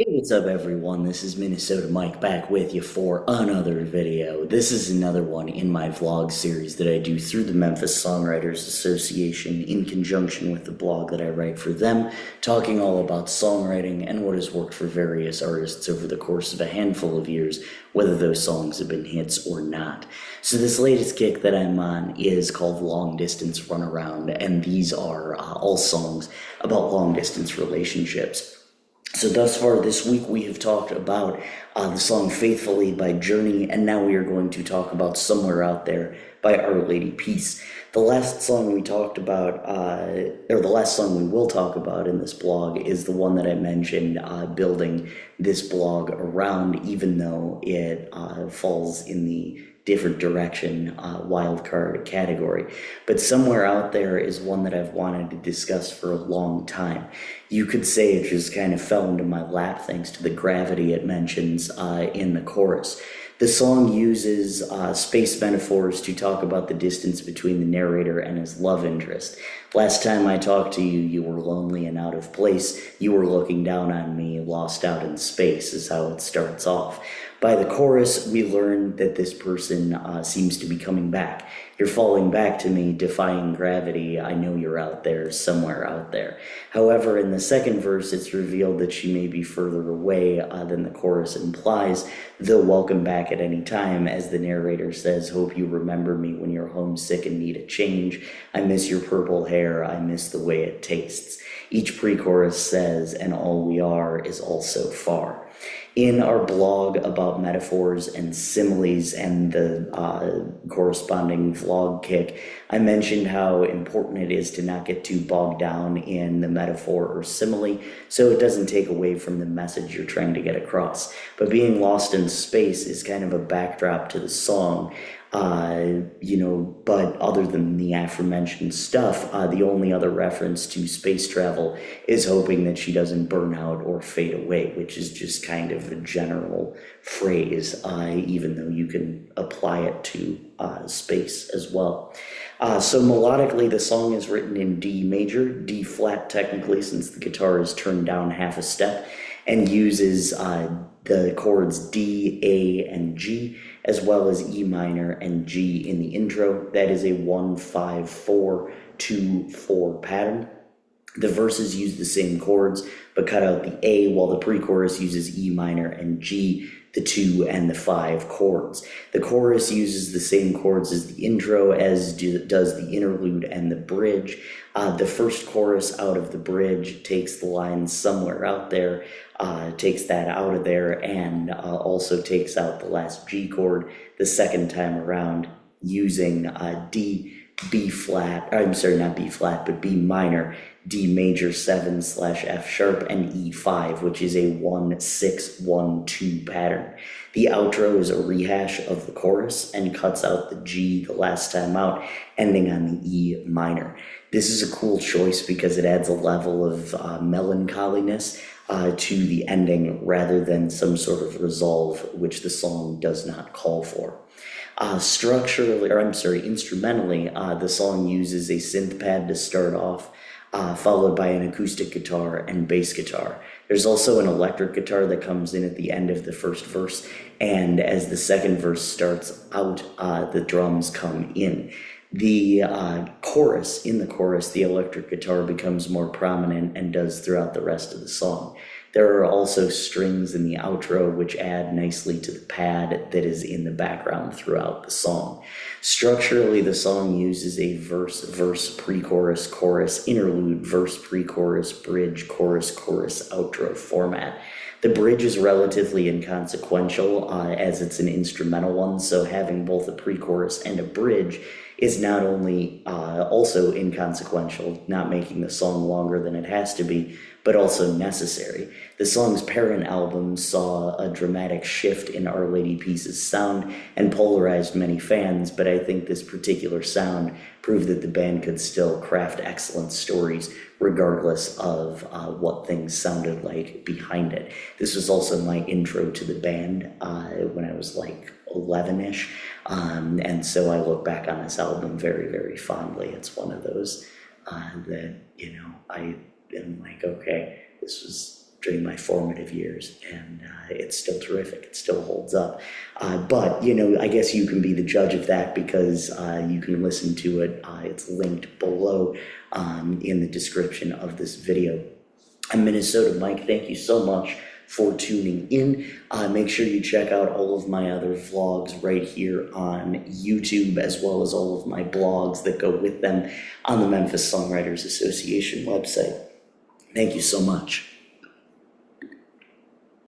Hey, what's up, everyone? This is Minnesota Mike back with you for another video. This is another one in my vlog series that I do through the Memphis Songwriters Association in conjunction with the blog that I write for them, talking all about songwriting and what has worked for various artists over the course of a handful of years, whether those songs have been hits or not. So this latest kick that I'm on is called Long Distance Runaround, and these are all songs about long distance relationships. So thus far this week we have talked about the song Faithfully by Journey, and now we are going to talk about Somewhere Out There by Our Lady Peace. The last song we talked about, or the last song we will talk about in this blog is the one that I mentioned building this blog around, even though it falls in the different direction wildcard category. But Somewhere Out There is one that I've wanted to discuss for a long time. You could say it just kind of fell into my lap thanks to the gravity it mentions in the chorus. The song uses space metaphors to talk about the distance between the narrator and his love interest. Last time I talked to you, you were lonely and out of place. You were looking down on me, lost out in space, is how it starts off. By the chorus, we learn that this person seems to be coming back. You're falling back to me, defying gravity. I know you're out there, somewhere out there. However, in the second verse, it's revealed that she may be further away than the chorus implies, though welcome back at any time. As the narrator says, hope you remember me when you're homesick and need a change. I miss your purple hair. I miss the way it tastes. Each pre-chorus says, and all we are is all so far. In our blog about metaphors and similes and the corresponding vlog kick, I mentioned how important it is to not get too bogged down in the metaphor or simile so it doesn't take away from the message you're trying to get across. But being lost in space is kind of a backdrop to the song. But other than the aforementioned stuff, the only other reference to space travel is hoping that she doesn't burn out or fade away, which is just kind of a general phrase, even though you can apply it to space as well. So melodically, the song is written in D major, D flat technically, since the guitar is turned down half a step, and uses the chords D, A, and G, as well as E minor and G in the intro. That is a 1-5-4-2-4 pattern. The verses use the same chords, but cut out the A, while the pre-chorus uses E minor and G, the 2 and the 5 chords. The chorus uses the same chords as the intro, as does the interlude and the bridge. The first chorus out of the bridge takes the line somewhere out there, takes that out of there, and also takes out the last G chord the second time around using D, B flat, I'm sorry, not B flat, but B minor, D major 7/F sharp, and E5, which is a 1-6-1-2 pattern. The outro is a rehash of the chorus and cuts out the G the last time out, ending on the E minor. This is a cool choice because it adds a level of melancholiness to the ending rather than some sort of resolve, which the song does not call for. Instrumentally, the song uses a synth pad to start off, followed by an acoustic guitar and bass guitar. There's also an electric guitar that comes in at the end of the first verse, and as the second verse starts out, the drums come in. The chorus, the electric guitar becomes more prominent and does throughout the rest of the song. There are also strings in the outro which add nicely to the pad that is in the background throughout the song. Structurally, the song uses a verse, pre-chorus, chorus, interlude, verse, pre-chorus, bridge, chorus, outro format. The bridge is relatively inconsequential as it's an instrumental one, so having both a pre-chorus and a bridge is not only also inconsequential, not making the song longer than it has to be, but also necessary. The song's parent album saw a dramatic shift in Our Lady Peace's sound and polarized many fans, but I think this particular sound proved that the band could still craft excellent stories regardless of what things sounded like behind it. This was also my intro to the band when I was like 11-ish, and so I look back on this album very, very fondly. It's one of those that, I am like, okay, this was during my formative years, and it's still terrific. It still holds up. But, you know, I guess you can be the judge of that because you can listen to it. It's linked below in the description of this video. I'm Minnesota Mike. Thank you so much for tuning in. Make sure you check out all of my other vlogs right here on YouTube, as well as all of my blogs that go with them on the Memphis Songwriters Association website. Thank you so much.